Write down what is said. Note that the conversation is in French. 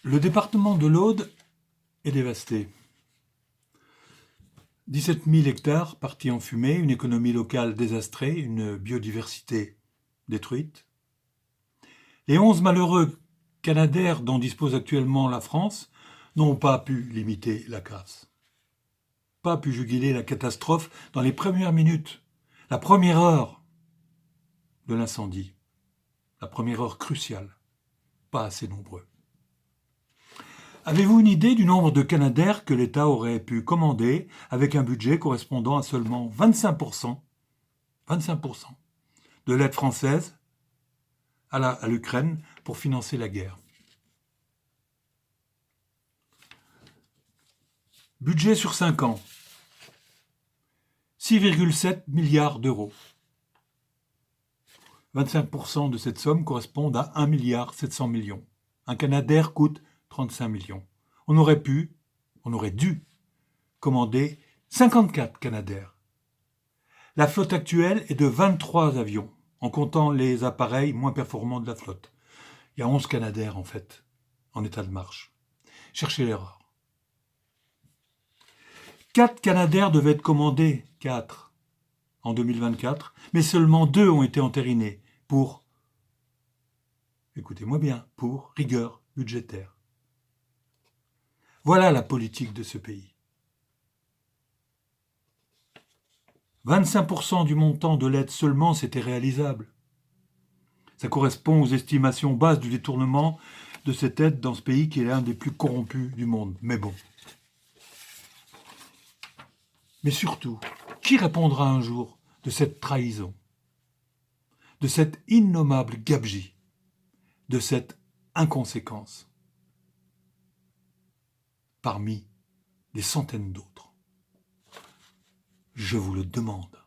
Le département de l'Aude est dévasté. 17 000 hectares partis en fumée, une économie locale désastrée, une biodiversité détruite. Les 11 malheureux canadaires dont dispose actuellement la France n'ont pas pu limiter la casse, pas pu juguler la catastrophe dans les premières minutes, la première heure de l'incendie, la première heure cruciale, pas assez nombreux. Avez-vous une idée du nombre de canadaires que l'État aurait pu commander avec un budget correspondant à seulement 25%, 25% de l'aide française à l'Ukraine pour financer la guerre? Budget sur 5 ans, 6,7 milliards d'euros. 25% de cette somme correspondent à 1,7 milliard. Un Canadair coûte 35 millions. On aurait dû commander 54 Canadair. La flotte actuelle est de 23 avions, en comptant les appareils moins performants de la flotte. Il y a 11 Canadair, en fait, en état de marche. Cherchez l'erreur. 4 Canadair devaient être commandés, 4, en 2024, mais seulement 2 ont été entérinés pour, écoutez-moi bien, pour rigueur budgétaire. Voilà la politique de ce pays. 25% du montant de l'aide seulement, c'était réalisable. Ça correspond aux estimations basses du détournement de cette aide dans ce pays qui est l'un des plus corrompus du monde. Mais bon. Mais surtout, qui répondra un jour de cette trahison, de cette innommable gabegie, de cette inconséquence, parmi des centaines d'autres? Je vous le demande.